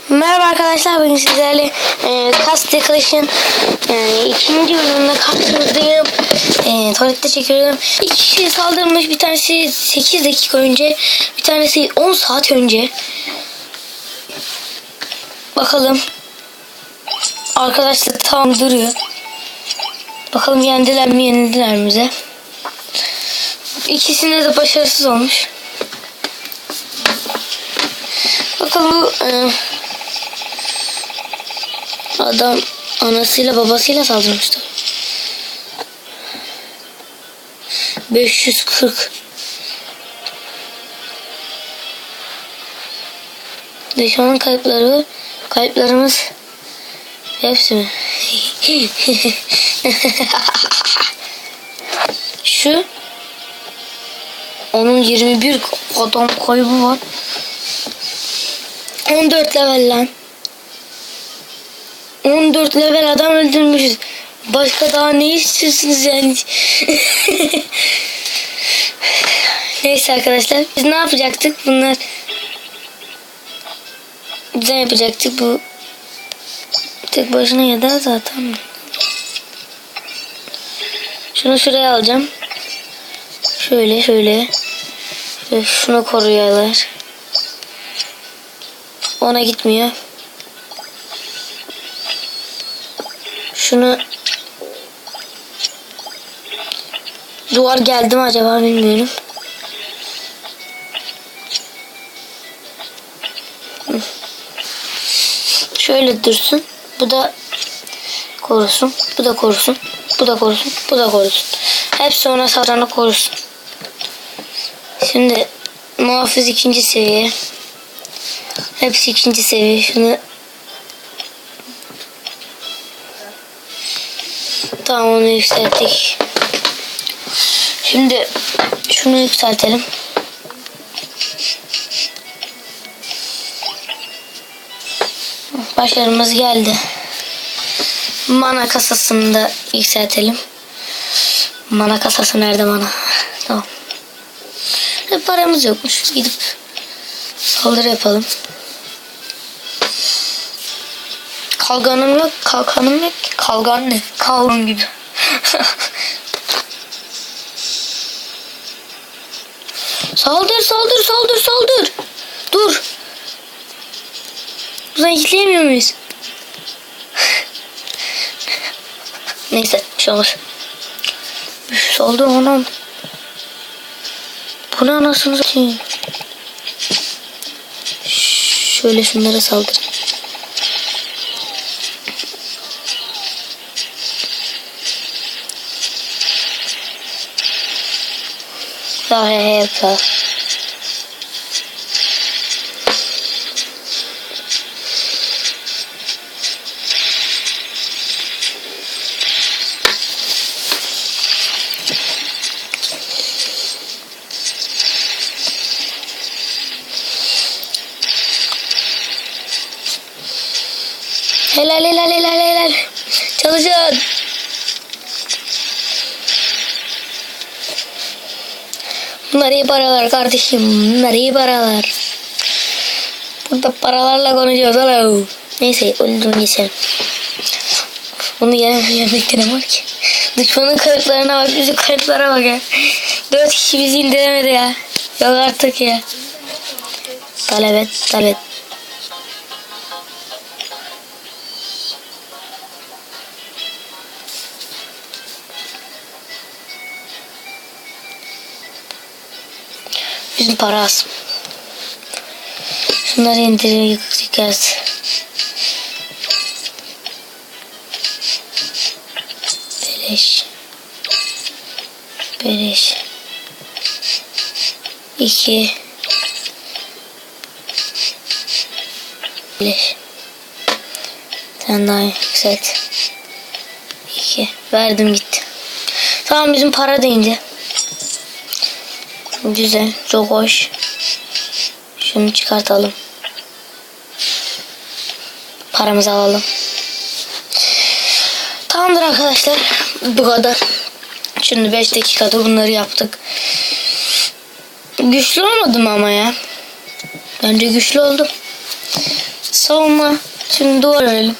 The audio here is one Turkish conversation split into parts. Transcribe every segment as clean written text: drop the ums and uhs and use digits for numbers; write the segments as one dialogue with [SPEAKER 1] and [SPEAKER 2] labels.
[SPEAKER 1] Merhaba arkadaşlar, bugün sizlerle Cast Clash'ın ikinci bölümünde karşınızdayım. Tuvalette çekiyorum. İki kişi saldırmış, bir tanesi 8 dakika önce, bir tanesi 10 saat önce. Bakalım. Arkadaşlar tam duruyor. Bakalım yendiler mi, yenildiler mi bize. İkisinde de başarısız olmuş. Bakalım bu adam anasıyla babasıyla saldırmıştı. 540. Düşmanın kayıpları, kayıplarımız hepsi mi? Şu onun 21 adam kaybı var. 14 level lan. 14 level adam öldürmüşüz. Başka daha ne istiyorsunuz yani? Neyse arkadaşlar, biz ne yapacaktık? Bunlar güzel yapacaktık. Bu tek başına ya da zaten. Şunu şuraya alacağım. Şöyle. Şunu koruyorlar. Ona gitmiyor. Şunu duvar geldi mi acaba bilmiyorum. Şöyle dursun. Bu da korusun. Bu da korusun. Bu da korusun. Bu da korusun. Hepsi ona saldıranı korusun. Şimdi muhafız 2. seviye. Hepsi 2. seviye. Şunu tamam, onu yükselttik. Şimdi şunu yükseltelim. Başarımız geldi. Mana kasasını da yükseltelim. Mana kasası nerede mana? Tamam. Paramız yokmuş. Gidip saldırı yapalım. Kalkanım yok. Kalkan ne? Kalkan gibi. Saldır. Dur. Buradan itleyemiyor muyuz? Neyse, bir şey olmaz. Saldır anam. Bu ne anasını satayım? Şöyle şunlara saldır. Daha yapar. Helal. Çalışın. Bunlar iyi paralar kardeşim. Bunlar iyi paralar. Burada paralarla konuşuyoruz oğlum. Neyse, öldüm geçelim. Bunu yemekte ne var ki? Düşmanın kayıplarına bak, bizim kayıplara bak ya. 4 kişi bizi indiremedi ya. Yok artık ya. Talep et. Bizim para az. Şunları indirir yıkarız. Beleş. 2 beleş. Sen daha yükselt. 2 verdim gitti. Tamam, bizim para deyince. Güzel, çok hoş. Şunu çıkartalım. Paramızı alalım. Tamamdır arkadaşlar. Bu kadar. Şimdi 5 dakikada bunları yaptık. Güçlü olmadım ama ya. Bence güçlü oldum. Savunma. Şimdi duvar örelim.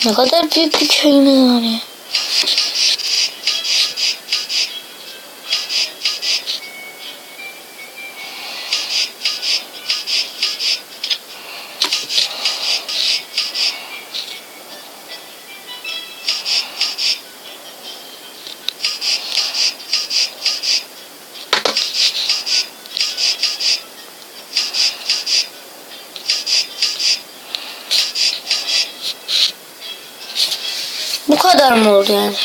[SPEAKER 1] Ne kadar büyük bir köyümüz var ya. Bu kadar mı oldu yani?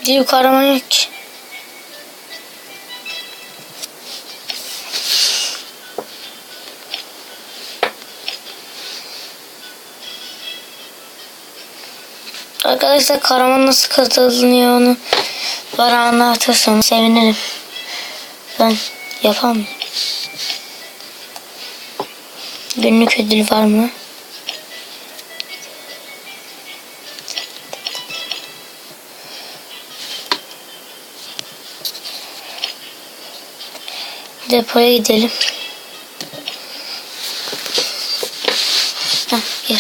[SPEAKER 1] Bir kahraman yok ki. Arkadaşlar kahraman nasıl katılınıyor onu bana anlatırsanız sevinirim. Ben yapamam. Günlük ödül var mı? Depoya gidelim. Gel.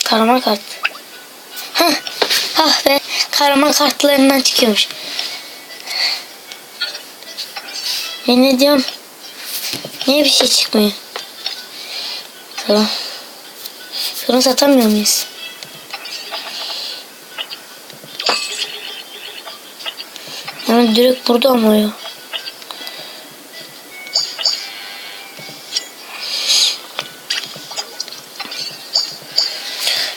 [SPEAKER 1] Kahraman kart. Ah be. Kahraman kartlarından çıkıyormuş. Ne diyorum? Niye bir şey çıkmıyor? Tamam. Şunu satamıyor muyuz? Yani direkt burada ama ya.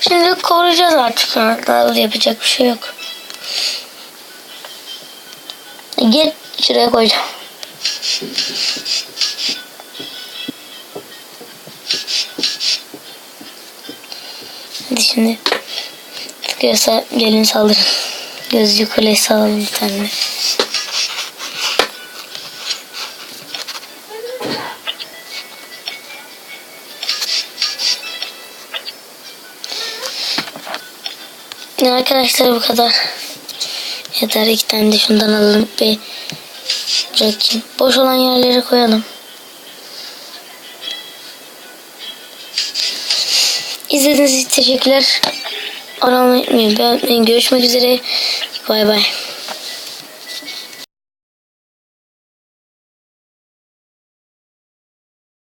[SPEAKER 1] Şimdi koruyacağız artık. Daha yapacak bir şey yok. Gel şuraya koyacağım. Hadi şimdi tıkıyorsa gelin saldırın. Gözcü kulesi alalım bir tane. Arkadaşlar bu kadar. Yeter, 2 tane de şundan alalım ve bırakayım. Boş olan yerlere koyalım. İzlediğiniz için teşekkürler. Abone olmayı unutmayın. Görüşmek üzere. Bay bay.